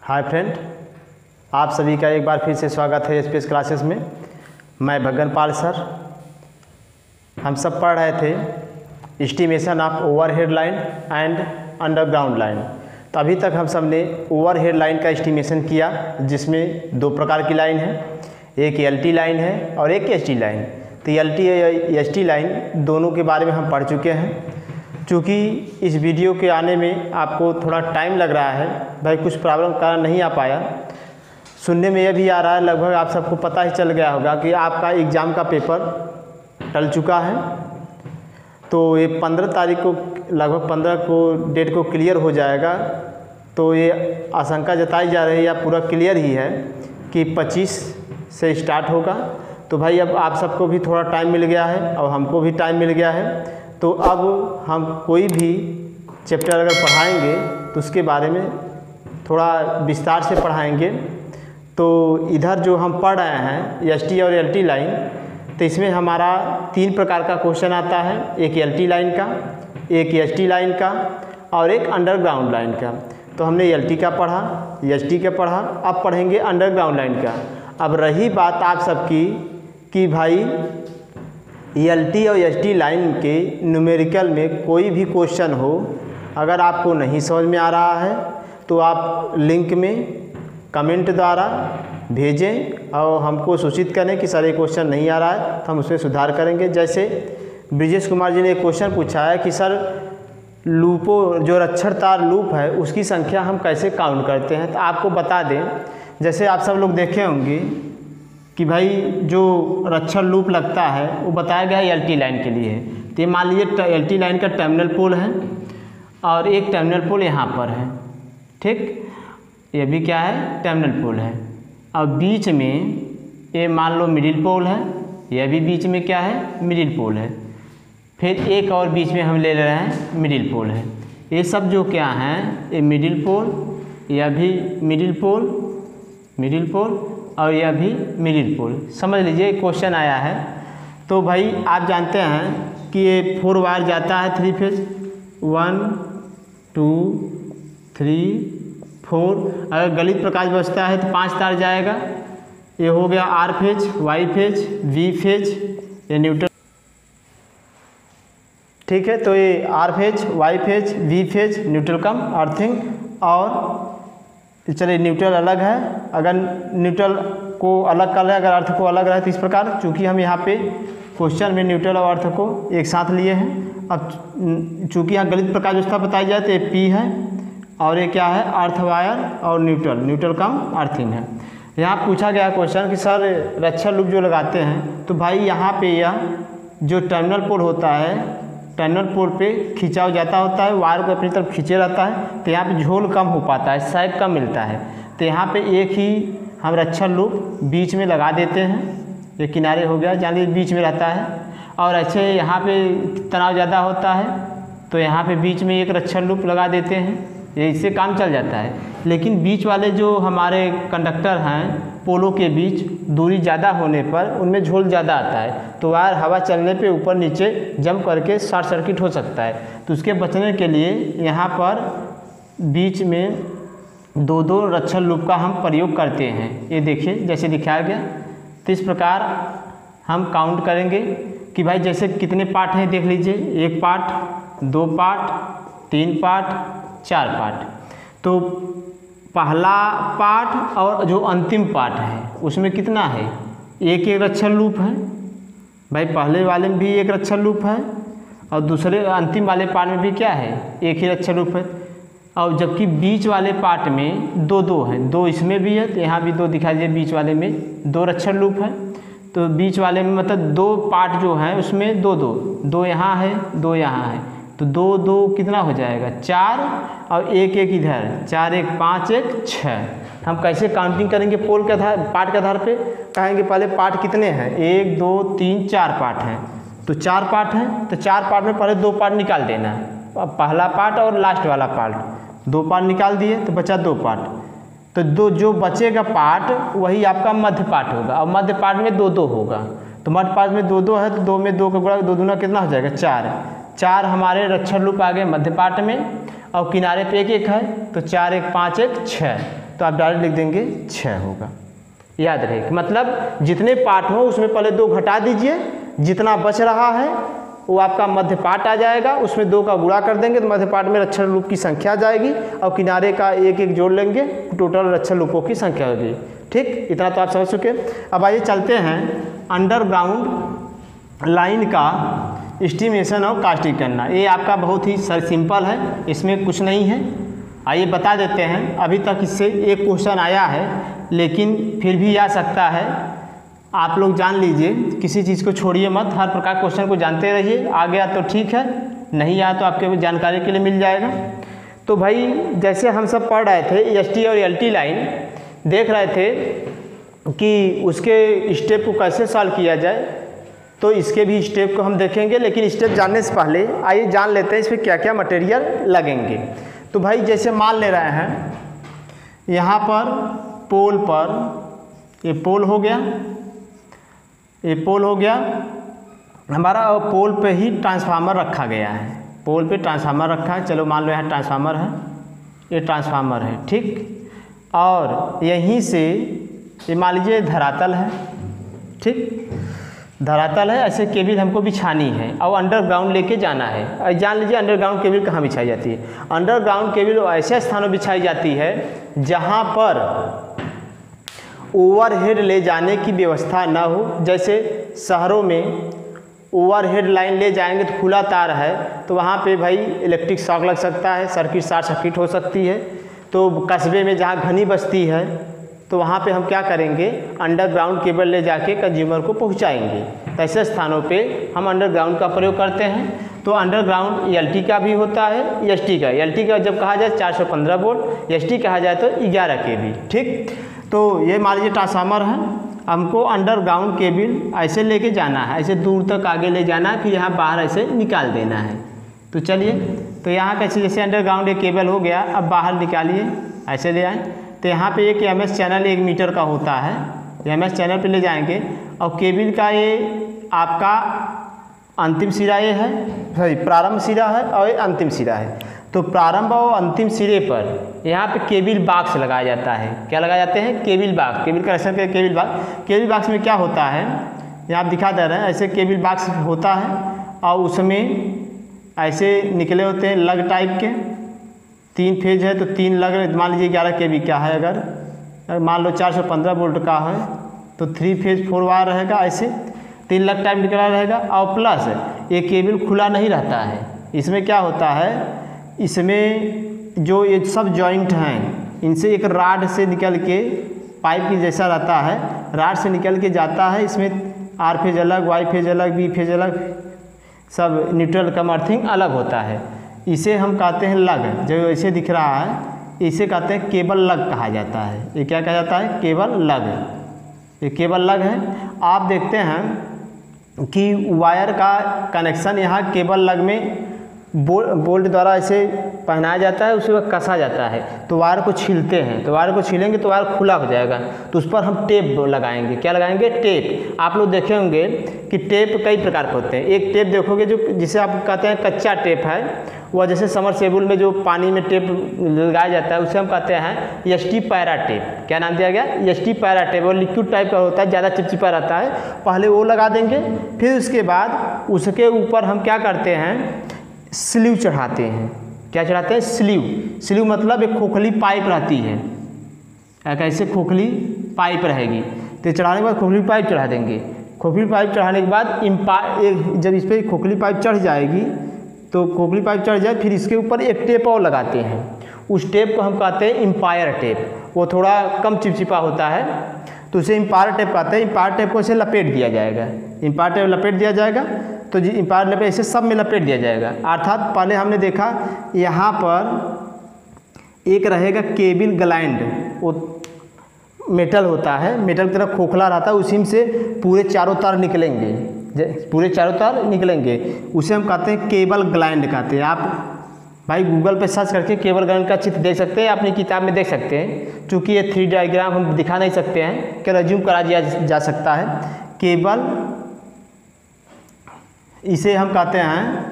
Hi friend, आप सभी का एक बार फिर से स्वागत है स्पेस क्लासेस में। मैं भगन पाल सर। हम सब पढ़ रहे थे estimation of overhead line and underground line. तो अभी तक हम सब ने ओवरहेड लाइन का एस्टिमेशन किया, जिसमें दो प्रकार की लाइन है, एक एलटी लाइन है और एक एसटी लाइन। तो एलटी या एसटी लाइन दोनों के बारे में हम पढ़ चुके हैं। चूँकि इस वीडियो के आने में आपको थोड़ा टाइम लग रहा है, भाई कुछ प्रॉब्लम कारण नहीं आ पाया। सुनने में यह भी आ रहा है, लगभग आप सबको पता ही चल गया होगा कि आपका एग्ज़ाम का पेपर टल चुका है। तो ये 15 तारीख को, लगभग 15 को डेट को क्लियर हो जाएगा। तो ये आशंका जताई जा रही है या पूरा क्लियर ही है कि 25 से स्टार्ट होगा। तो भाई अब आप सबको भी थोड़ा टाइम मिल गया है और हमको भी टाइम मिल गया है। तो अब हम कोई भी चैप्टर अगर पढ़ाएंगे तो उसके बारे में थोड़ा विस्तार से पढ़ाएंगे। तो इधर जो हम पढ़ रहे हैं एसटी और एलटी लाइन, तो इसमें हमारा 3 प्रकार का क्वेश्चन आता है, एक एलटी लाइन का, एक एसटी लाइन का और एक अंडरग्राउंड लाइन का। तो हमने एलटी का पढ़ा, एसटी का पढ़ा, अब पढ़ेंगे अंडरग्राउंड लाइन का। अब रही बात आप सबकी कि भाई एलटी और एसटी लाइन के न्यूमेरिकल में कोई भी क्वेश्चन हो, अगर आपको नहीं समझ में आ रहा है तो आप लिंक में कमेंट द्वारा भेजें और हमको सूचित करें कि सर ये क्वेश्चन नहीं आ रहा है, तो हम उसमें सुधार करेंगे। जैसे ब्रिजेश कुमार जी ने एक क्वेश्चन पूछा है कि सर लूपों, जो रक्षर तार लूप है उसकी संख्या हम कैसे काउंट करते हैं। तो आपको बता दें, जैसे आप सब लोग देखे होंगे कि भाई जो रक्षर लूप लगता है वो बताया गया है एलटी लाइन के लिए है। तो ये मान लीजिए एलटी लाइन का टर्मिनल पोल है और एक टर्मिनल पोल यहाँ पर है, ठीक। ये भी क्या है, टर्मिनल पोल है। और बीच में ये मान लो मिडिल पोल है, यह भी बीच में क्या है, मिडिल पोल है। फिर एक और बीच में हम ले रहे हैं मिडिल पोल है। ये सब जो क्या हैं, ये मिडिल पोल, यह भी मिडिल पोल और यह भी मिडिल पोल। समझ लीजिए क्वेश्चन आया है। तो भाई आप जानते हैं कि ये 4 वायर जाता है 3 फेज, 1 2 3 4। अगर गलित प्रकाश बचता है तो 5 तार जाएगा। ये हो गया R phase, Y phase, V phase, ये न्यूट्रल, ठीक है। तो ये R phase, Y phase, V phase, neutral cum earthing. और चलिए न्यूट्रल अलग है, अगर न्यूट्रल को अलग कर रहे हैं, अगर अर्थ को अलग रहे तो इस प्रकार। चूँकि हम यहाँ पे क्वेश्चन में न्यूट्रल और अर्थ को एक साथ लिए हैं। अब चूँकि यहाँ गलित प्रकाश व्यवस्था बताई जाए तो ये पी है और ये क्या है, अर्थ वायर और न्यूट्रल कम अर्थिंग है। यहाँ पूछा गया क्वेश्चन कि सर रक्षर लूप जो लगाते हैं, तो भाई यहाँ पे यह जो टर्मिनल पोल होता है, टर्मिनल पोल पे खिंचाव जाता होता है, वायर को अपनी तरफ खींचे रहता है। तो यहाँ पे झोल कम हो पाता है, सैग कम मिलता है। तो यहाँ पे एक ही हम रक्षर लूप बीच में लगा देते हैं। ये किनारे हो गया, जान लीजिए बीच में रहता है। और अच्छे यहाँ पे तनाव ज़्यादा होता है तो यहाँ पे बीच में एक रक्षर लूप लगा देते हैं, ये इससे काम चल जाता है। लेकिन बीच वाले जो हमारे कंडक्टर हैं, पोलों के बीच दूरी ज़्यादा होने पर उनमें झोल ज़्यादा आता है, तो वायर हवा चलने पे ऊपर नीचे जंप करके शॉर्ट सर्किट हो सकता है। तो उसके बचने के लिए यहाँ पर बीच में 2-2 रक्षर लूप का हम प्रयोग करते हैं। ये देखिए जैसे दिखाया गया। तो इस प्रकार हम काउंट करेंगे कि भाई जैसे कितने पार्ट हैं, देख लीजिए, 1 पार्ट, 2 पार्ट, 3 पार्ट, 4 पार्ट। तो पहला पार्ट और जो अंतिम पार्ट है उसमें कितना है, एक रक्षर लूप है। भाई पहले वाले में भी एक रक्षर लूप है और दूसरे अंतिम वाले पार्ट में भी क्या है, एक ही रक्षर लूप है। और जबकि बीच वाले पार्ट में 2-2 हैं, 2 इसमें भी है, तो यहाँ भी 2 दिखाई दे, बीच वाले में 2 रक्षर लूप है। तो बीच वाले में मतलब 2 पार्ट जो हैं उसमें 2 यहाँ है, 2 यहाँ है। तो 2 कितना हो जाएगा, 4 और 1 इधर, 4 1 5 1 6। हम कैसे काउंटिंग करेंगे, पोल के आधार, पार्ट के आधार पे कहेंगे पहले पार्ट कितने हैं, 1 2 3 4 पार्ट हैं। तो 4 पार्ट हैं, तो 4 पार्ट में पहले 2 पार्ट निकाल देना है। अब पहला पार्ट और लास्ट वाला पार्ट, 2 पार्ट निकाल दिए तो बचा 2 पार्ट। तो जो बचेगा पार्ट वही आपका मध्य पार्ट होगा। और मध्य पार्ट में 2-2 होगा। तो मध्य पार्ट में 2-2 है, तो 2 में 2 का गुणा 2 दूना कितना हो जाएगा, 4 हमारे रक्षर लूप आ गए मध्य पार्ट में। और किनारे पे 1 1 है, तो 4 1 5 1 6। तो आप डायरेक्ट लिख देंगे 6 होगा। याद रहे कि मतलब जितने पार्ट हो उसमें पहले 2 घटा दीजिए, जितना बच रहा है वो आपका मध्य पार्ट आ जाएगा, उसमें 2 का गुणा कर देंगे तो मध्य पार्ट में लक्षण रूप की संख्या आ जाएगी और किनारे का एक एक जोड़ लेंगे, टोटल लक्षण रूपों की संख्या होगी। ठीक, इतना तो आप समझ चुके। अब आइए चलते हैं अंडरग्राउंड लाइन का एस्टिमेशन और कास्टिंग करना। ये आपका बहुत ही सिंपल है, इसमें कुछ नहीं है। आइए बता देते हैं, अभी तक इससे एक क्वेश्चन आया है लेकिन फिर भी आ सकता है, आप लोग जान लीजिए, किसी चीज़ को छोड़िए मत, हर प्रकार क्वेश्चन को जानते रहिए। आ गया तो ठीक है, नहीं आया तो आपके जानकारी के लिए मिल जाएगा। तो भाई जैसे हम सब पढ़ रहे थे एसटी और एलटी लाइन, देख रहे थे कि उसके स्टेप को कैसे सॉल्व किया जाए, तो इसके भी स्टेप को हम देखेंगे। लेकिन स्टेप जानने से पहले आइए जान लेते हैं इसमें क्या क्या मटेरियल लगेंगे। तो भाई जैसे मान ले रहे हैं यहाँ पर पोल पर, ये पोल हो गया, ये पोल हो गया हमारा, और पोल पे ही ट्रांसफार्मर रखा गया है, पोल पे ट्रांसफार्मर रखा है। चलो मान लो यहाँ ट्रांसफार्मर है, ये ट्रांसफार्मर है, ठीक। और यहीं से ये मान लीजिए धरातल है, ठीक, धरातल है, ऐसे केबल हमको बिछानी है और अंडरग्राउंड लेके जाना है। और जान लीजिए अंडरग्राउंड केबल कहाँ बिछाई जाती है। अंडरग्राउंड केबल ऐसे स्थानों बिछाई जाती है जहाँ पर ओवरहेड ले जाने की व्यवस्था ना हो। जैसे शहरों में ओवरहेड लाइन ले जाएंगे तो खुला तार है, तो वहाँ पे भाई इलेक्ट्रिक शॉक लग सकता है, सर्किट शॉर्ट सर्किट हो सकती है। तो कस्बे में जहाँ घनी बस्ती है तो वहाँ पे हम क्या करेंगे, अंडरग्राउंड केबल ले जाके कंज्यूमर को पहुँचाएंगे। ऐसे स्थानों पे हम अंडरग्राउंड का प्रयोग करते हैं। तो अंडरग्राउंड एलटी का भी होता है, एसटी का। एलटी का जब कहा जाए 415 वोल्ट, एसटी कहा जाए तो 11 केवी, ठीक। तो ये मान लीजिए ट्रांसफार्मर है, हमको अंडरग्राउंड केबल ऐसे लेके जाना है, ऐसे दूर तक आगे ले जाना है, फिर यहाँ बाहर ऐसे निकाल देना है। तो चलिए, तो यहाँ कैसे, जैसे अंडरग्राउंड एक केबल हो गया, अब बाहर निकालिए, ऐसे ले आए। तो यहाँ पे एक एमएस चैनल 1 मीटर का होता है, एमएस चैनल पे ले जाएंगे और केबल का ये आपका अंतिम सिरा ये है, सॉरी प्रारंभ सिरा है और ये अंतिम सिरा है। तो प्रारंभ और अंतिम सिरे पर यहाँ पे केबल बॉक्स लगाया जाता है। क्या लगाए जाते हैं, केबल बॉक्स, केबल कनेक्शन के केबल बॉक्स। केबल बॉक्स में क्या होता है, यहाँ आप दिखा दे रहे हैं, ऐसे केबल बॉक्स होता है और उसमें ऐसे निकले होते हैं लग टाइप के, 3 फेज है तो 3 लग, मान लीजिए 11 केवी का है, अगर मान लो 415 वोल्ट का है तो 3 फेज 4 वायर रहेगा, ऐसे 3 लग टाइप निकला रहेगा। और प्लस ये केबल खुला नहीं रहता है, इसमें क्या होता है, इसमें जो ये सब जॉइंट हैं इनसे एक राड से निकल के पाइप की जैसा रहता है, राड से निकल के जाता है। इसमें आर फेज अलग, वाई फेज अलग, बी फेज अलग, सब न्यूट्रल कम अर्थिंग अलग होता है। इसे हम कहते हैं लग, जो ऐसे दिख रहा है इसे कहते हैं केबल लग कहा जाता है। ये क्या कहा जाता है, केबल लग, ये केबल लग है। आप देखते हैं कि वायर का कनेक्शन यहाँ केबल लग में बोल्ट द्वारा ऐसे पहनाया जाता है, उसके बाद कसा जाता है। तो वायर को छीलते हैं, तो वायर को छीलेंगे तो वायर खुला हो जाएगा, तो उस पर हम टेप लगाएंगे। क्या लगाएंगे, टेप। आप लोग देखे होंगे कि टेप कई प्रकार के होते हैं। एक टेप देखोगे जो जिसे आप कहते हैं कच्चा टेप है, वह जैसे समरसेबुल में जो पानी में टेप लगाया जाता है उसे हम कहते हैं एसटी पैरा टेप। क्या नाम दिया गया, एसटी पैरा टेप। वो लिक्विड टाइप का होता है, ज़्यादा चिपचिपा रहता है, पहले वो लगा देंगे। फिर उसके बाद उसके ऊपर हम क्या करते हैं, स्लीव चढ़ाते हैं। क्या चढ़ाते हैं, स्लीव। स्लीव मतलब एक खोखली पाइप रहती है, एक ऐसे खोखली पाइप रहेगी, तो चढ़ाने के बाद खोखली पाइप चढ़ा देंगे। खोखली पाइप चढ़ाने के बाद जब इस पर खोखली पाइप चढ़ जाएगी तो खोखली पाइप चढ़ जाए, फिर इसके ऊपर एक टेप और लगाते हैं। उस टेप को हम कहते हैं एम्पायर टेप। वो थोड़ा कम चिपचिपा होता है तो उसे एम्पायर टेप कहते हैं। एम्पायर टेप को ऐसे लपेट दिया जाएगा, एम्पायर टेप लपेट दिया जाएगा, तो जी एम्पायर लपेट ऐसे सब में लपेट दिया जाएगा। अर्थात पहले हमने देखा यहाँ पर एक रहेगा केबल ग्लाइंड, वो मेटल होता है, मेटल की तरह खोखला रहता है, उसी में से पूरे चारों तार निकलेंगे, पूरे चारों तार निकलेंगे, उसे हम कहते हैं केबल ग्लाइंड कहते हैं। आप भाई गूगल पे सर्च करके केबल ग्लाइंड का चित्र देख सकते हैं, अपनी किताब में देख सकते हैं। चूँकि ये 3 डायग्राम हम दिखा नहीं सकते हैं, क्या रिज्यूम करा दिया जा सकता है। केबल इसे हम कहते हैं,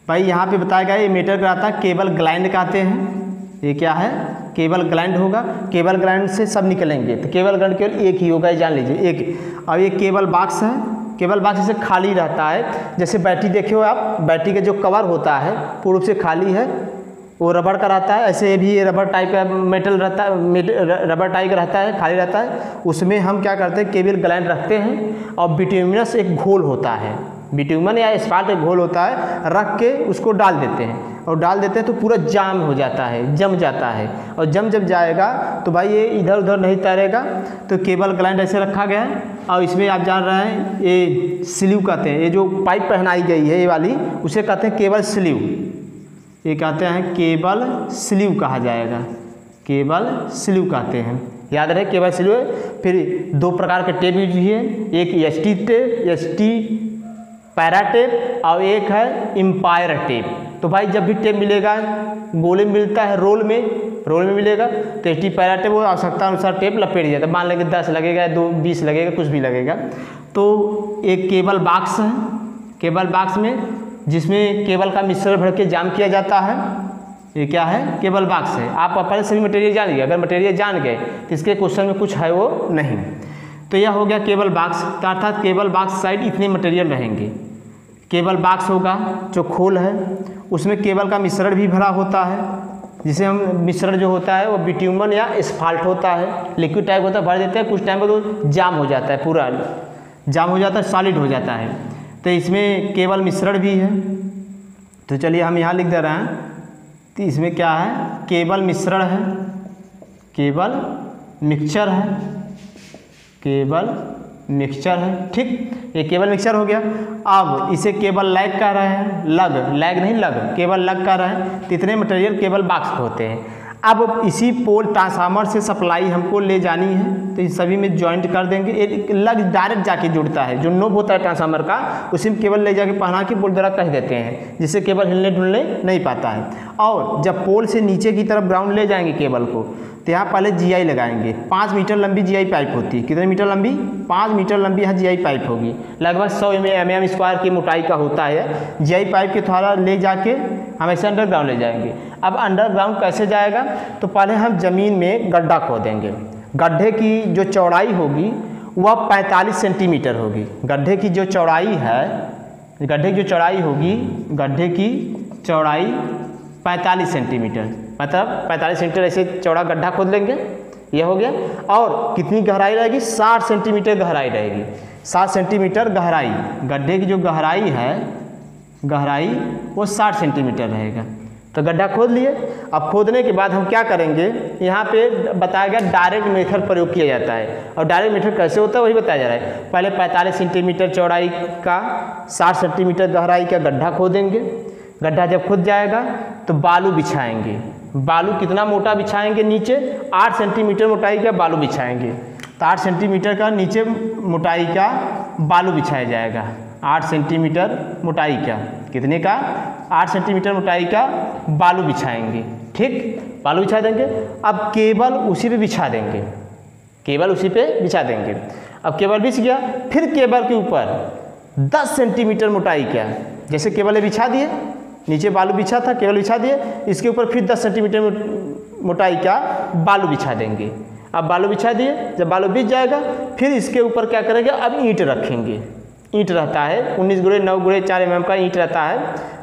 भाई यहाँ पे बताया गया ये मेटल का आता है, केबल ग्लाइंड कहते हैं। ये क्या है, केबल ग्लैंड होगा, केबल ग्लैंड से सब निकलेंगे, तो केबल ग्लैंड केवल एक ही होगा, जान लीजिए एक। अब ये केबल बॉक्स है, केबल बॉक्स जैसे खाली रहता है, जैसे बैटरी देखे हो आप, बैटरी का जो कवर होता है पूर्ण रूप से खाली है, वो रबड़ का रहता है, ऐसे भी ये रबड़ टाइप का मेटल रहता है, रबड़ टाइप का रहता है, खाली रहता है। उसमें हम क्या करते हैं, केबल ग्लैंड रखते हैं और बिटुमिनस एक घोल होता है, बिटुमन या एस्फाल्ट एक घोल होता है, रख के उसको डाल देते हैं और डाल देते हैं तो पूरा जाम हो जाता है, जम जाता है। और जब जाएगा तो भाई ये इधर उधर नहीं तैरेगा। तो केबल ग्लैंड ऐसे रखा गया है और इसमें आप जान रहे हैं ये स्लीव कहते हैं, ये जो पाइप पहनाई गई है ये वाली, उसे कहते हैं केबल स्लीव, ये कहते हैं केबल स्लीव कहा जाएगा, केबल स्लीव कहते हैं, याद रहे केबल स्लीव। फिर दो प्रकार के टेप यूज है, एक ST tape, ST para tape, और एक है एम्पायर टेप। तो भाई जब भी टेप मिलेगा, गोले में मिलता है, रोल में मिलेगा, तो एसटी पैरा टेप वो आवश्यकता अनुसार टेप लपेट दिया, तो मान लेंगे 10 लगेगा, 20 लगेगा, कुछ भी लगेगा। तो एक केबल बॉक्स है, केबल बॉक्स में जिसमें केबल का मिश्रण भर के जाम किया जाता है, ये क्या है, केबल बॉक्स है। आप पहले सभी मटेरियल जान लीजिए, अगर मटेरियल जान गए तो इसके क्वेश्चन में कुछ है वो नहीं। तो यह हो गया केबल बॉक्स, अर्थात केबल बॉक्स साइड इतने मटेरियल रहेंगे। केबल बॉक्स होगा जो खोल है, उसमें केबल का मिश्रण भी भरा होता है, जिसे हम मिश्रण जो होता है वो बिट्यूमन या एस्फाल्ट होता है, लिक्विड टाइप होता है, भर देते हैं, कुछ टाइम बाद तो जाम हो जाता है, पूरा जाम हो जाता है, सॉलिड हो जाता है। तो इसमें केबल मिश्रण भी है। तो चलिए हम यहाँ लिख दे रहे हैं, तो इसमें क्या है, केबल मिश्रण है, केबल मिक्सचर है, केबल मिक्सचर है, ठीक। ये केबल मिक्सचर हो गया। अब इसे केबल लैग कह रहे हैं, लैग नहीं लग, केबल लग कह रहे हैं। तो इतने मटेरियल केबल बॉक्स होते हैं। अब इसी पोल ट्रांसफार्मर से सप्लाई हमको ले जानी है, तो इन सभी में जॉइंट कर देंगे। एक लग डायरेक्ट जाके जुड़ता है, जो नोब होता है ट्रांसफार्मर का, उसी में केबल ले जाके पहना के पोल द्वारा कह देते हैं, जिससे केबल हिलने डुलने नहीं पाता है। और जब पोल से नीचे की तरफ ग्राउंड ले जाएंगे केबल को, तो यहाँ पहले जीआई लगाएंगे। 5 मीटर लंबी जीआई पाइप होती है। कितने मीटर लंबी? 5 मीटर लंबी यहाँ जीआई पाइप होगी, लगभग 100 mm स्क्वायर की मोटाई का होता है। जीआई पाइप के द्वारा ले जाके हम ऐसे अंडरग्राउंड ले जाएंगे। अब अंडरग्राउंड कैसे जाएगा? तो पहले हम ज़मीन में गड्ढा खोदेंगे। गड्ढे की जो चौड़ाई होगी वह 45 सेंटीमीटर होगी। गड्ढे की जो चौड़ाई है, गड्ढे की जो चौड़ाई होगी, गड्ढे की चौड़ाई 45 सेंटीमीटर, मतलब 45 सेंटीमीटर ऐसे चौड़ा गड्ढा खोद लेंगे। यह हो गया। और कितनी गहराई रहेगी? 60 सेंटीमीटर गहराई रहेगी। 60 सेंटीमीटर गहराई, गड्ढे की जो गहराई है, गहराई वो 60 सेंटीमीटर रहेगा। तो गड्ढा खोद लिए। अब खोदने के बाद हम क्या करेंगे, यहाँ पे बताया गया डायरेक्ट मेथड प्रयोग किया जाता है। और डायरेक्ट मेथड कैसे होता है वही बताया जा रहा है। पहले 45 सेंटीमीटर चौड़ाई का 60 सेंटीमीटर गहराई का गड्ढा खोदेंगे। गड्ढा जब खुद जाएगा तो बालू बिछाएंगे। बालू कितना मोटा बिछाएंगे? नीचे 8 सेंटीमीटर मोटाई का बालू बिछाएंगे। तो 8 सेंटीमीटर का नीचे मोटाई का बालू बिछाया जाएगा। 8 सेंटीमीटर मोटाई का, कितने का? 8 सेंटीमीटर मोटाई का बालू बिछाएंगे। ठीक, बालू बिछा देंगे। अब केबल उसी पे बिछा देंगे, केबल उसी पे बिछा देंगे। अब केबल बिछ गया, फिर केबल के ऊपर 10 सेंटीमीटर मोटाई का, जैसे केबल बिछा दिए, नीचे बालू बिछा था, केबल बिछा दिए, इसके ऊपर फिर 10 सेंटीमीटर मोटाई का बालू बिछा देंगे। अब बालू बिछा दिए, जब बालू बिछ जाएगा फिर इसके ऊपर क्या करेंगे, अब ईंट रखेंगे। ईंट रहता है 19 गुणे 9 गुणे 4 mm का ईंट रहता है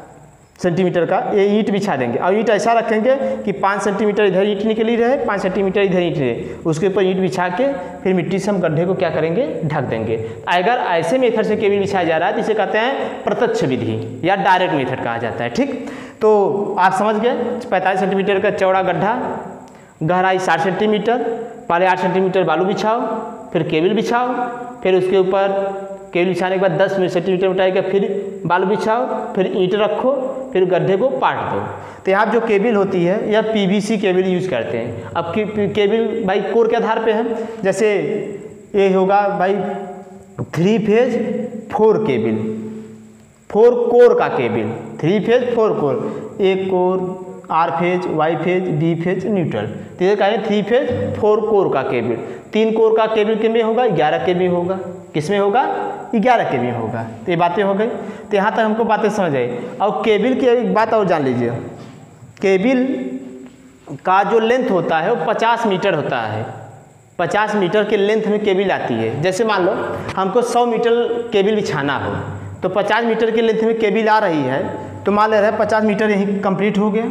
सेंटीमीटर का, ये ईंट बिछा देंगे। और ईंट ऐसा रखेंगे कि 5 सेंटीमीटर इधर ईंट निकली रहे, 5 सेंटीमीटर इधर ईंट रहे, उसके ऊपर ईंट बिछा के फिर मिट्टी से हम गड्ढे को क्या करेंगे, ढक देंगे। अगर ऐसे मेथड से केबल बिछाया जा रहा है तो इसे कहते हैं प्रत्यक्ष विधि या डायरेक्ट मेथड कहा जाता है। ठीक, तो आप समझ गए। 45 सेंटीमीटर का चौड़ा गड्ढा, गहराई 60 सेंटीमीटर, पहले 8 सेंटीमीटर बालू बिछाओ, फिर केबल बिछाओ, फिर उसके ऊपर केबल बिछाने के बाद 10 सेंटीमीटर मोटाई का फिर बालू बिछाओ, फिर ईंट रखो, फिर गड्ढे को पाट दो। तो यहाँ जो केबल होती है यह पीवीसी केबल यूज करते हैं। अब केबल भाई कोर के आधार पे है, जैसे ये होगा भाई 3 फेज 4 केबल, 4 कोर का केबल, 3 फेज 4 कोर, एक core, R phase, Y phase, B phase, neutral. तो ये कहें 3 फेज 4 कोर का केबल। 3 कोर का केबल किसमें होगा? 11 केबी होगा। किसमें होगा? 11 केबी होगा। तो ये बातें हो गई। तो यहाँ तक हमको बातें समझ आई। और केबल की एक बात और जान लीजिए, केबल का जो लेंथ होता है वो 50 मीटर होता है। 50 मीटर के लेंथ में केबल आती है। जैसे मान लो हमको 100 मीटर केबल बिछाना हो तो 50 मीटर के लेंथ में केबल आ रही है, तो मान ले रहे हैं 50 मीटर यहीं कंप्लीट हो गया।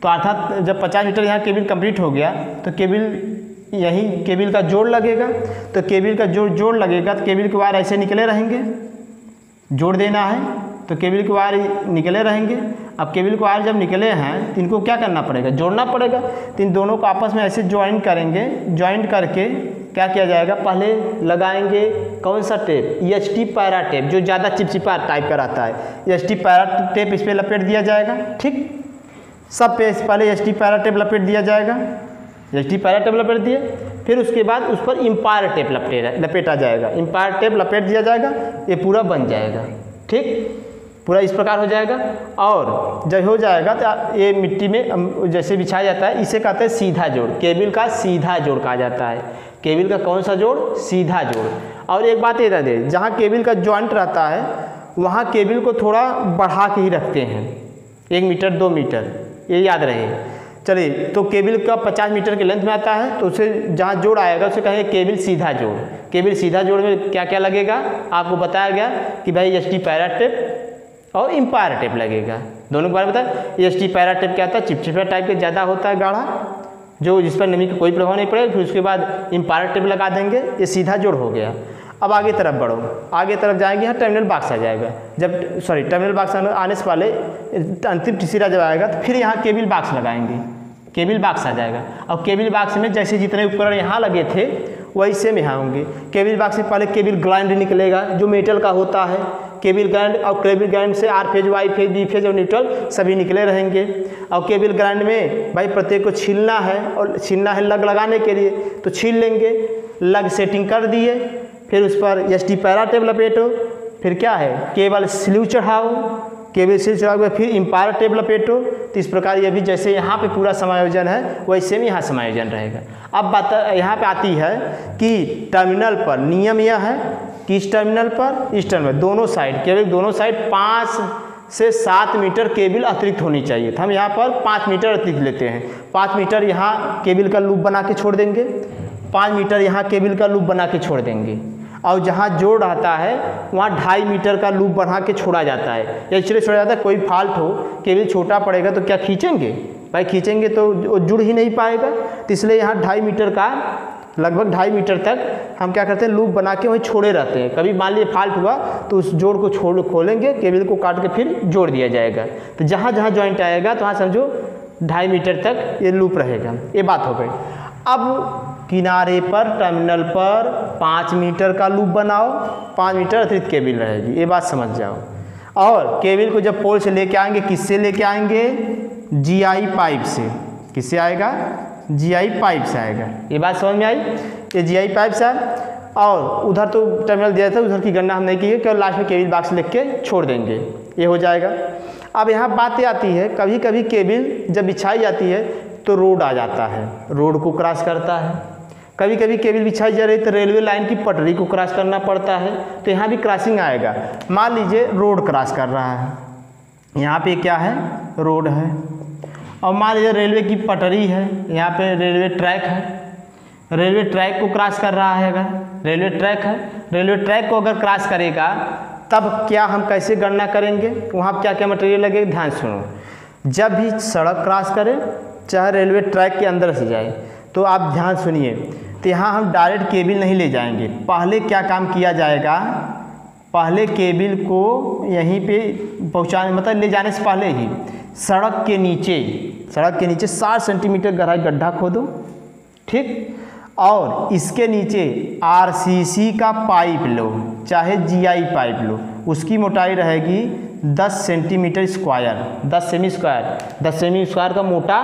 तो अर्थात जब 50 मीटर यहाँ केबल कंप्लीट हो गया तो केबल यहीं केबल का जोड़ लगेगा। तो केबल का जोड़ लगेगा तो केबल के वायर ऐसे निकले रहेंगे, जोड़ देना है तो केबल के वायर निकले रहेंगे। अब केबल के वायर जब निकले हैं तो इनको क्या करना पड़ेगा, जोड़ना पड़ेगा। तो इन दोनों को आपस में ऐसे ज्वाइंट करेंगे, ज्वाइंट करके क्या किया जाएगा, पहले लगाएंगे कौन सा टेप, EHT पैरा टेप, जो ज़्यादा चिपचिपा टाइप का रहता है। EHT पैरा टेप इस पर लपेट दिया जाएगा। ठीक, सब पे पहले EHT पैरा टेप लपेट दिया जाएगा। EHT पैरा टेप लपेट दिए, फिर उसके बाद उस पर इम्पायर टेप लपेटा जाएगा। इम्पायर टेप लपेट दिया जाएगा, ये पूरा बन जाएगा। ठीक, पूरा इस प्रकार हो जाएगा। और जब हो जाएगा तो ये मिट्टी में जैसे बिछाया जाता है, इसे कहते हैं सीधा जोड़। केबल का सीधा जोड़ कहा जाता है। केबल का कौन सा जोड़, सीधा जोड़। और एक बात ये दे, जहाँ केबल का जॉइंट रहता है वहाँ केबल को थोड़ा बढ़ा के ही रखते हैं, 1 मीटर 2 मीटर, ये याद रहे। चलिए, तो केबल का 50 मीटर के लेंथ में आता है, तो उसे जहाँ जोड़ आएगा उसे कहेंगे केबल सीधा जोड़। केबल सीधा जोड़ में क्या क्या लगेगा आपको बताया गया कि भाई EHT पैरा टेप और इम्पायर टेप लगेगा। दोनों के बारे में बताया। EHT पैरा टेप क्या होता है, चिपचिपा टाइप के ज़्यादा होता है, गाढ़ा, जो जिस पर नमी का कोई प्रभाव नहीं पड़ेगा। फिर उसके बाद इम्पायर टेप लगा देंगे, ये सीधा जोड़ हो गया। अब आगे तरफ बढ़ो, आगे तरफ जाएंगे, यहाँ टर्मिनल बॉक्स आ जाएगा। जब टर्मिनल बॉक्स आने से पहले अंतिम तीसरा जब आएगा तो फिर यहाँ केबल बॉक्स लगाएंगे, केबल बॉक्स आ जाएगा। और केबल बॉक्स में जैसे जितने उपकरण यहाँ लगे थे वही सेम यहाँ होंगे। केबल बॉक्स से पहले केबल ग्राइंड निकलेगा, जो मेटल का होता है। केबल ग्राइंड, और केबल ग्राइंड से R phase, Y phase, B phase और न्यूट्रल सभी निकले रहेंगे। और केबल ग्राइंड में भाई प्रत्येक को छीलना है, और छीलना है लग लगाने के लिए, तो छील लेंगे। लग सेटिंग कर दिए, फिर उस पर EHT पैरा टेप लपेटो, फिर क्या है, केबल स्लीव चढ़ाओ, केबल स्लीव चढ़ाओ, फिर इम्पायर टेप लपेटो। तो इस प्रकार ये भी जैसे यहाँ पे पूरा समायोजन है वैसे में यहाँ समायोजन रहेगा। अब बात यहाँ पे आती है कि टर्मिनल पर नियम यह है कि इस टर्मिनल पर, इस टर्मिनल दोनों साइड, केवल दोनों साइड 5 से 7 मीटर केबल अतिरिक्त होनी चाहिए। तो हम यहाँ पर 5 मीटर अतिरिक्त लेते हैं। 5 मीटर यहाँ केबल का लूप बना के छोड़ देंगे, 5 मीटर यहाँ केबल का लूप बना के छोड़ देंगे। और जहाँ जोड़ आता है वहाँ 2.5 मीटर का लूप बना के छोड़ा जाता है। या इसलिए छोड़ा जाता है, कोई फॉल्ट हो, केबल छोटा पड़ेगा तो क्या खींचेंगे भाई, खींचेंगे तो वो जुड़ ही नहीं पाएगा। तो इसलिए यहाँ 2.5 मीटर का, लगभग 2.5 मीटर तक हम क्या करते हैं, लूप बना के वहीं छोड़े रहते हैं। कभी मान लीजिए फॉल्ट हुआ तो उस जोड़ को खोलेंगे, केबल को काट के फिर जोड़ दिया जाएगा। तो जहाँ जहाँ जॉइंट आएगा तो वहाँ समझो 2.5 मीटर तक ये लूप रहेगा। ये बात हो गई। अब किनारे पर, टर्मिनल पर 5 मीटर का लूप बनाओ, 5 मीटर अतिरिक्त केबल रहेगी, ये बात समझ जाओ। और केबल को जब पोल से लेके आएंगे, किससे लेके आएंगे, GI पाइप से। किससे आएगा, GI पाइप से आएगा। ये बात समझ में आई, ये GI पाइप से है। और उधर तो टर्मिनल दिया था, उधर की गणना हम नहीं की है, केवल लास्ट में केबल बॉक्स लिख के छोड़ देंगे, ये हो जाएगा। अब यहाँ बात आती है, कभी कभी केबल जब बिछाई जाती है तो रोड आ जाता है, रोड को क्रॉस करता है। कभी कभी केबल बिछाई जा रही तो रेलवे लाइन की पटरी को क्रॉस करना पड़ता है, तो यहाँ भी क्रॉसिंग आएगा। मान लीजिए रोड क्रॉस कर रहा है, यहाँ पे क्या है, रोड है। और मान लीजिए रेलवे की पटरी है, यहाँ पे रेलवे ट्रैक है, रेलवे ट्रैक को क्रॉस कर रहा है। अगर रेलवे ट्रैक है, रेलवे ट्रैक को अगर क्रॉस करेगा तब क्या हम कैसे गणना करेंगे, वहाँ क्या क्या मटेरियल लगेगा, ध्यान सुनो। जब भी सड़क क्रॉस करें, चाहे रेलवे ट्रैक के अंदर से जाए, तो आप ध्यान सुनिए। तो यहाँ हम डायरेक्ट केबल नहीं ले जाएंगे, पहले क्या काम किया जाएगा, पहले केबल को यहीं पे पहुँचाने, मतलब ले जाने से पहले ही सड़क के नीचे 60 सेंटीमीटर गहराई गड्ढा खोदो, ठीक। और इसके नीचे RCC का पाइप लो, चाहे GI पाइप लो, उसकी मोटाई रहेगी 10 centimetre square, 10 semi square, 10 semi square का मोटा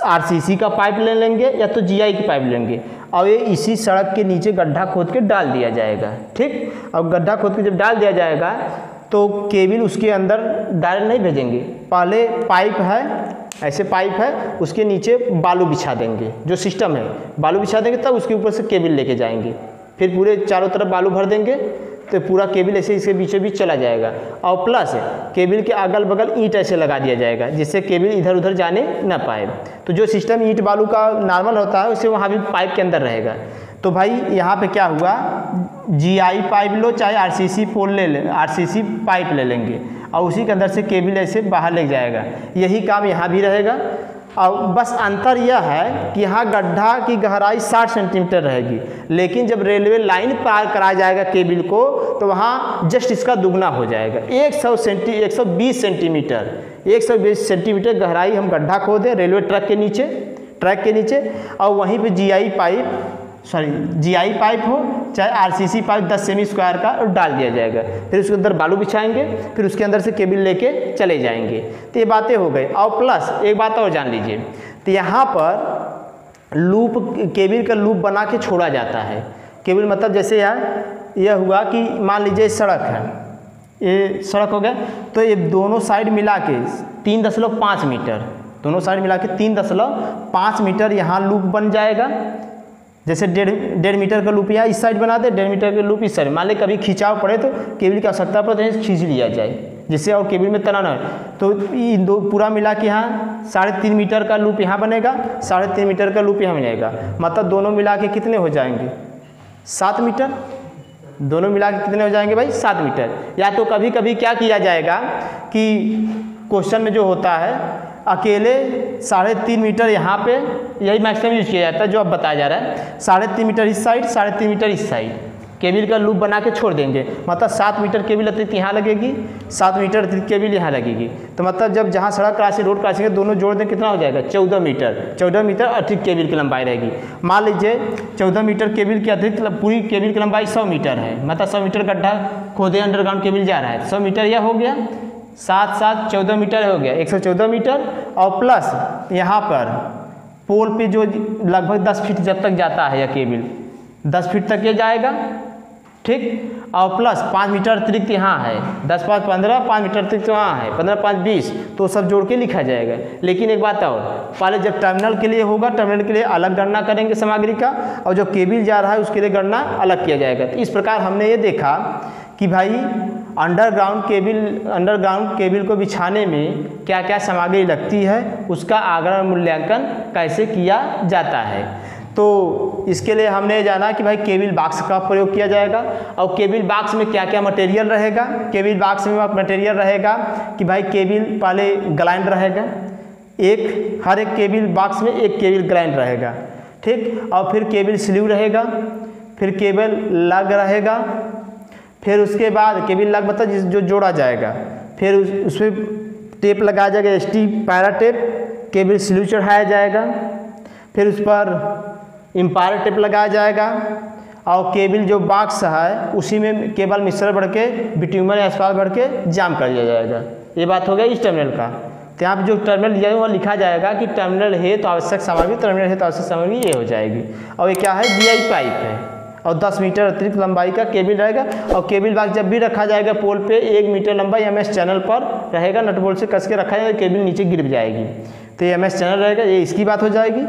RCC का पाइप ले लेंगे या तो GI की पाइप लेंगे। और ये इसी सड़क के नीचे गड्ढा खोद के डाल दिया जाएगा, ठीक। और गड्ढा खोद के जब डाल दिया जाएगा तो केबल उसके अंदर डायरेक्ट नहीं भेजेंगे, पहले पाइप है, ऐसे पाइप है, उसके नीचे बालू बिछा देंगे, जो सिस्टम है बालू बिछा देंगे, तब उसके ऊपर से केबल लेके जाएंगे। फिर पूरे चारों तरफ बालू भर देंगे, तो पूरा केबल ऐसे इसके बीचों बीच चला जाएगा। और प्लस केबल के अगल बगल ईंट ऐसे लगा दिया जाएगा जिससे केबल इधर उधर जाने ना पाए। तो जो सिस्टम ईंट बालू का नॉर्मल होता है उसे वहाँ भी पाइप के अंदर रहेगा। तो भाई यहाँ पे क्या हुआ, GI पाइप लो चाहे RCC पोल ले ले, RCC पाइप ले लेंगे और उसी के अंदर से केबल ऐसे बाहर ले जाएगा। यही काम यहाँ भी रहेगा। और बस अंतर यह है कि यहाँ गड्ढा की गहराई 60 सेंटीमीटर रहेगी, लेकिन जब रेलवे लाइन पार कराया जाएगा केबल को तो वहाँ जस्ट इसका दुगना हो जाएगा। 120 सेंटीमीटर गहराई हम गड्ढा खोदें रेलवे ट्रैक के नीचे और वहीं पे GI पाइप हो चाहे RCC पाइप 10 सेमी स्क्वायर का डाल दिया जाएगा। फिर उसके अंदर बालू बिछाएंगे, फिर उसके अंदर से केबल लेके चले जाएंगे। तो ये बातें हो गई। और प्लस एक बात और जान लीजिए, तो यहाँ पर लूप केबल का लूप बना के छोड़ा जाता है। केबल मतलब जैसे यह हुआ कि मान लीजिए सड़क है, ये सड़क हो गया, तो ये दोनों साइड मिला के 3.5 मीटर, दोनों साइड मिला के 3.5 मीटर यहाँ लूप बन जाएगा। जैसे 1.5 मीटर का लूप यहाँ इस साइड बना दे, 1.5 मीटर का लूप इस साइड। मान ले कभी खिंचाव पड़े तो केबल की आवश्यकता पड़े तो खींच लिया जाए जिससे और केबल में तना ना हो। तो इन दो पूरा मिला के यहाँ 3.5 मीटर का लूप यहाँ बनेगा, 3.5 मीटर का लूप यहाँ बनेगा। मतलब दोनों मिला के कितने हो जाएंगे, 7 मीटर। दोनों मिला के कितने हो जाएंगे भाई, 7 मीटर। या तो कभी कभी क्या किया जाएगा कि क्वेश्चन में जो होता है अकेले 3.5 मीटर यहाँ पे, यही मैक्सिमम यूज किया जाता है जो अब बताया जा रहा है। 3.5 मीटर इस साइड, 3.5 मीटर इस साइड केबल का लूप बना के छोड़ देंगे। मतलब 7 मीटर केबल अतिरिक्त यहाँ लगेगी, 7 मीटर अतिरिक्त केबल यहाँ लगेगी। तो मतलब जब जहाँ सड़क क्रॉसिंग रोड क्रॉसिंग दोनों जोड़ दें कितना हो जाएगा, 14 मीटर। 14 मीटर अतिरिक्त केबल की लंबाई रहेगी। मान लीजिए 14 मीटर केबल की अतिरिक्त पूरी केबल की लंबाई 100 मीटर है। मतलब 100 मीटर गड्ढा खोदे अंडरग्राउंड केबल जा रहा है, 100 मीटर यह हो गया, 7 14 मीटर हो गया, 114 मीटर। और प्लस यहाँ पर पोल पे जो लगभग 10 फीट जब तक जाता है यह केबल, 10 फीट तक ये जाएगा, ठीक। और प्लस 5 मीटर अतिरिक्त यहाँ है, 10 5 15, 5 मीटर अतिरिक्त वहाँ है, 15 5 20, तो सब जोड़ के लिखा जाएगा। लेकिन एक बात और, पहले जब टर्मिनल के लिए होगा, टर्मिनल के लिए अलग गणना करेंगे सामग्री का, और जो केबल जा रहा है उसके लिए गणना अलग किया जाएगा। तो इस प्रकार हमने ये देखा कि भाई अंडरग्राउंड केबल को बिछाने में क्या क्या सामग्री लगती है, उसका आगरण मूल्यांकन कैसे किया जाता है। तो इसके लिए हमने जाना कि भाई केबल बॉक्स का प्रयोग किया जाएगा, और केबल बॉक्स में क्या क्या मटेरियल रहेगा। केबल बॉक्स में मटेरियल रहेगा कि भाई केबल पहले ग्लाइंड रहेगा, हर एक केबल बॉक्स में एक केबल ग्लाइंड रहेगा, ठीक। और फिर केबल स्लीव रहेगा, फिर केबल लग रहेगा, फिर उसके बाद केबल लग मतलब जो जोड़ा जाएगा, फिर उस पर टेप लगाया जाएगा, ST para tape, cable sleeve चढ़ाया जाएगा, फिर उस पर इम्पायर टेप लगाया जाएगा, और केबल जो बॉक्स है उसी में केबल मिश्रण भर के बिट्यूमन या एस्फाल्ट भर के जाम कर दिया जाएगा। ये बात हो गया इस टर्मिनल का। तो यहाँ पर जो टर्मिनल दिया है वहाँ लिखा जाएगा कि टर्मिनल है तो आवश्यक सामग्री, टर्मिनल है तो आवश्यक सामग्री ये हो जाएगी। और ये क्या है, GI पाइप है, और 10 मीटर अतिरिक्त लंबाई का केबल रहेगा। और केबल बॉक्स जब भी रखा जाएगा पोल पे 1 मीटर लंबा MS चैनल पर रहेगा, नट बोल्ट से कस के रखा जाएगा, केबल नीचे गिर जाएगी, तो ये MS चैनल रहेगा। ये इसकी बात हो जाएगी।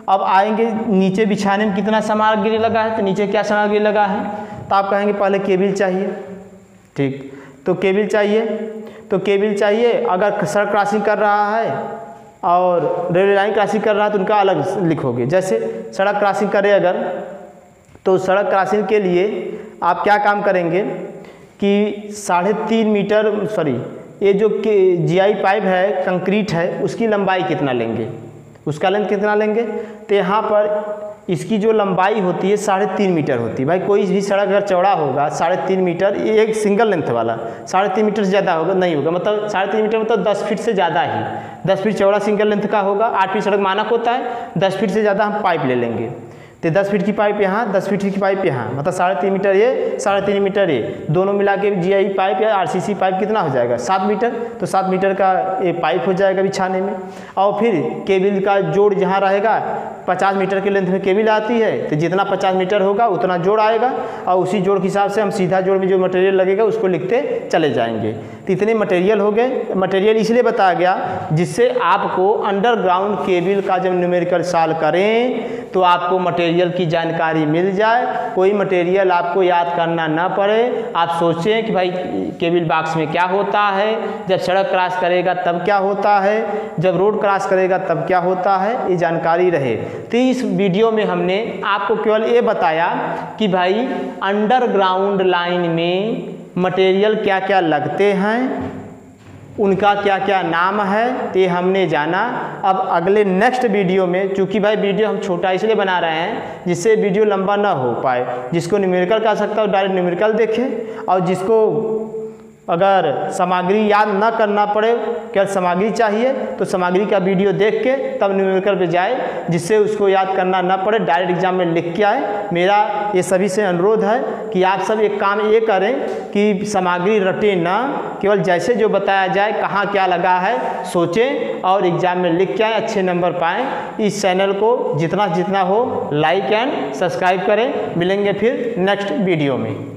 अब आएंगे नीचे बिछाने में कितना सामग्री लगा है, तो नीचे क्या सामग्री लगा है, तो आप कहेंगे पहले केबल चाहिए, ठीक। तो केबल चाहिए, अगर सड़क क्रॉसिंग कर रहा है और रेलवे लाइन क्रॉसिंग कर रहा है तो उनका अलग लिखोगे। जैसे सड़क क्रॉसिंग करे अगर, तो सड़क क्रॉसिंग के लिए आप क्या काम करेंगे कि 3.5 मीटर, ये जो GI पाइप है कंक्रीट है उसकी लंबाई कितना लेंगे, उसका लेंथ कितना लेंगे। तो यहाँ पर इसकी जो लंबाई होती है 3.5 मीटर होती है। भाई कोई भी सड़क अगर चौड़ा होगा 3.5 मीटर, एक सिंगल लेंथ वाला 3.5 मीटर से ज़्यादा होगा नहीं होगा, मतलब 3.5 मीटर मतलब 10 फीट से ज़्यादा ही, 10 फीट चौड़ा सिंगल लेंथ का होगा। 8 फीट सड़क मानक होता है, 10 फीट से ज़्यादा हम पाइप ले लेंगे। तो 10 फीट की पाइप यहाँ, 10 फीट की पाइप यहाँ, मतलब 3.5 मीटर ये, 3.5 मीटर ये, दोनों मिला के GI पाइप या RCC पाइप कितना हो जाएगा, 7 मीटर। तो 7 मीटर का ये पाइप हो जाएगा बिछाने में। और फिर केबल का जोड़ जहाँ रहेगा, 50 मीटर के लेंथ में केबल आती है, तो जितना 50 मीटर होगा उतना जोड़ आएगा, और उसी जोड़ के हिसाब से हम सीधा जोड़ में जो मटेरियल लगेगा उसको लिखते चले जाएंगे। तो इतने मटेरियल हो गए। मटेरियल इसलिए बताया गया जिससे आपको अंडरग्राउंड केबल का जब न्यूमेरिकल सॉल्व करें तो आपको मटेरियल की जानकारी मिल जाए, कोई मटेरियल आपको याद करना ना पड़े। आप सोचें कि भाई केबल बॉक्स में क्या होता है, जब सड़क क्रॉस करेगा तब क्या होता है, जब रोड क्रॉस करेगा तब क्या होता है, ये जानकारी रहे। तो इस वीडियो में हमने आपको केवल ये बताया कि भाई अंडरग्राउंड लाइन में मटेरियल क्या क्या लगते हैं, उनका क्या क्या नाम है, ये हमने जाना। अब अगले नेक्स्ट वीडियो में, चूँकि भाई वीडियो हम छोटा इसलिए बना रहे हैं जिससे वीडियो लंबा ना हो पाए, जिसको न्यूमेरिकल कर सकता हो डायरेक्ट न्यूमेरिकल देखें, और जिसको अगर सामग्री याद ना करना पड़े, केवल सामग्री चाहिए, तो सामग्री का वीडियो देख के तब न्यूमेरिकल पे जाए, जिससे उसको याद करना ना पड़े, डायरेक्ट एग्जाम में लिख के आए। मेरा ये सभी से अनुरोध है कि आप सब एक काम ये करें कि सामग्री रटें ना, केवल जैसे जो बताया जाए कहाँ क्या लगा है सोचें और एग्जाम में लिख के आए, अच्छे नंबर पाएँ। इस चैनल को जितना जितना हो लाइक एंड सब्सक्राइब करें। मिलेंगे फिर नेक्स्ट वीडियो में।